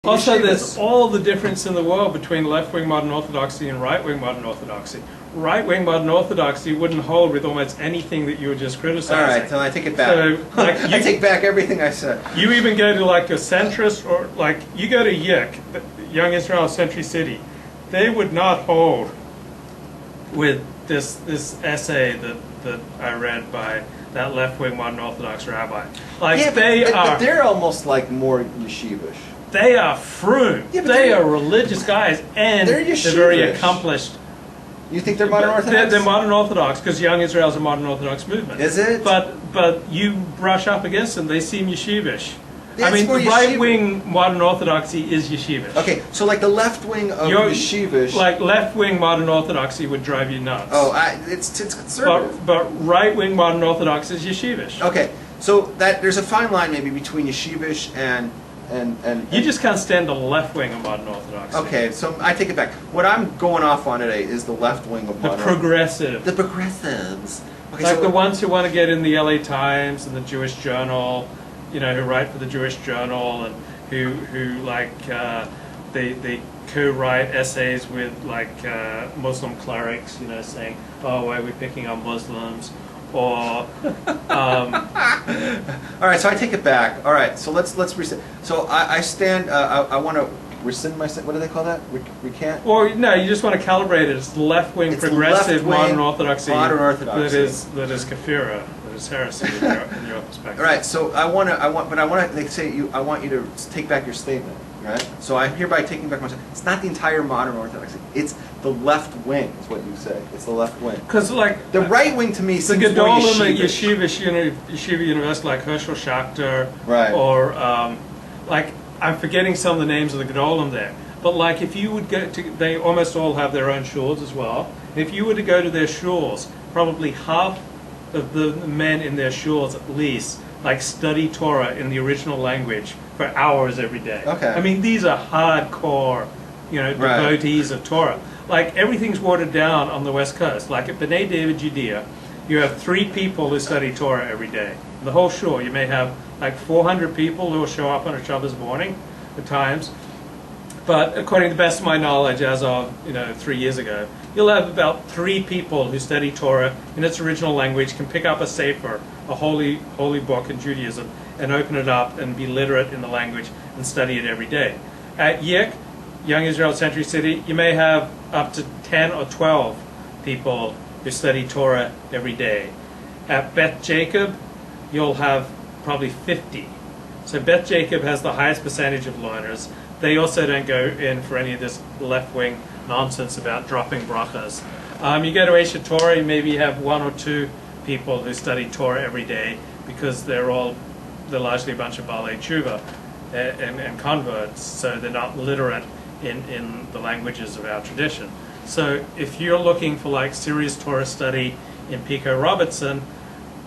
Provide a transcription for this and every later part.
Also, there's all the difference in the world between left-wing modern orthodoxy and right-wing modern orthodoxy. Right-wing modern orthodoxy wouldn't hold with almost anything that you were just criticizing. All right, so I take it back. So, like, I take back everything I said. You even go to like a centrist, or like you go to YIC, Young Israel Century City, they would not hold with this essay that I read by that left-wing modern orthodox rabbi. Like yeah, but they're almost like more yeshivish. They are frum. Yeah, they are religious guys, and they're very accomplished. You think they're modern orthodox? They're modern orthodox because Young Israel is a modern orthodox movement. Is it? But you brush up against them, they seem yeshivish. Yeah, I mean, the right-wing modern orthodoxy is yeshivish. Okay, so like the left wing of yeshivish. Like left-wing modern orthodoxy would drive you nuts. Oh, it's conservative. But right-wing modern orthodox is yeshivish. Okay, so there's a fine line maybe between yeshivish and you just can't stand the left wing of modern orthodoxy. Okay, so I take it back. What I'm going off on today is the left wing of modern progressive. The progressives. Okay, like so the ones who want to get in the LA Times and the Jewish Journal, you know, who write for the Jewish Journal and who like they co-write essays with like Muslim clerics, you know, saying, oh, why are we picking on Muslims? Or all right, so I take it back. All right, so let's reset. So I stand. I want to rescind my. What do they call that? Recant. Or no, you just want to calibrate it. It's the left-wing progressive modern orthodoxy. Modern orthodoxy. That is kafira. That is heresy in your perspective. All right, so I want to. They say I want you to take back your statement. Right. So I'm hereby taking back my statement. It's not the entire modern orthodoxy. It's the left wing, is what you say. It's the left wing. Because like the right wing to me the seems more Gedolim at yeshivish. Yeshiva University, like Herschel Schachter, right? Or like I'm forgetting some of the names of the Gedolim there. But like if you would go to, they almost all have their own shuls as well. If you were to go to their shuls, probably half of the men in their shuls at least like study Torah in the original language for hours every day. Okay. I mean, these are hardcore, you know, devotees of Torah. Like everything's watered down on the West Coast. Like at B'nai David, Judea, you have 3 people who study Torah every day. In the whole shul, you may have like 400 people who will show up on a Shabbos morning at times. But according to the best of my knowledge, as of 3 years ago, you'll have about 3 people who study Torah in its original language, can pick up a sefer, a holy book in Judaism, and open it up and be literate in the language and study it every day. At YIC, Young Israel Century City, you may have up to 10 or 12 people who study Torah every day. At Beth Jacob, you'll have probably 50. So Beth Jacob has the highest percentage of learners. They also don't go in for any of this left-wing nonsense about dropping brachas. You go to Eshet Torah, you maybe have 1 or 2 people who study Torah every day because they're largely a bunch of Baalei Tshuva and converts, so they're not literate in the languages of our tradition. So if you're looking for like serious Torah study in Pico Robertson,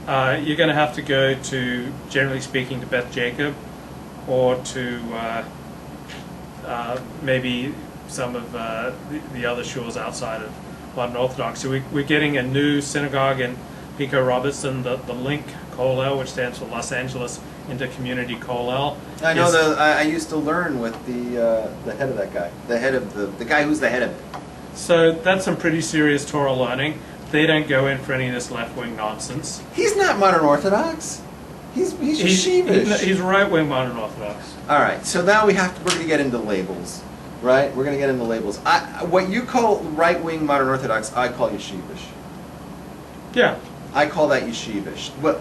you're going to have to go to, generally speaking, to Beth Jacob or to maybe some of the other shuls outside of modern Orthodoxy. We're getting a new synagogue in Pico Robertson, the Link Kollel, which stands for Los Angeles Inter-Community Kollel. I know I used to learn with the head of that guy, the guy who's the head of it. So that's some pretty serious Torah learning. They don't go in for any of this left-wing nonsense. He's not modern Orthodox. He's yeshivish. He's right-wing modern Orthodox. All right, so now we're going to get into labels, right? We're going to get into labels. What you call right-wing modern Orthodox, I call yeshivish. Yeah. I call that yeshivish. What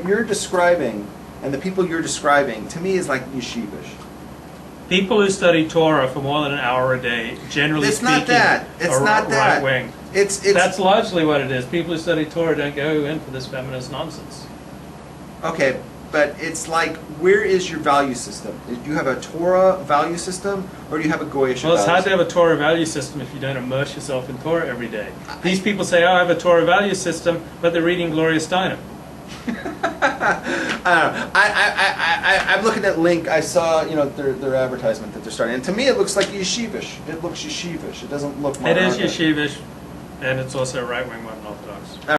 you're describing, and the people you're describing, to me is like yeshivish. People who study Torah for more than an hour a day, generally speaking, not that. It's not that. Right-wing. It's that's largely what it is. People who study Torah don't go in for this feminist nonsense. Okay, but it's like, where is your value system? Do you have a Torah value system, or do you have a Goyish value system? Well, it's hard to have a Torah value system if you don't immerse yourself in Torah every day. These people say, oh, I have a Torah value system, but they're reading Gloria Steinem. I don't know. I'm looking at Link. I saw their advertisement that they're starting, and to me it looks like yeshivish. It looks yeshivish. It doesn't look modern. It is yeshivish, and it's also right-wing modern Orthodox.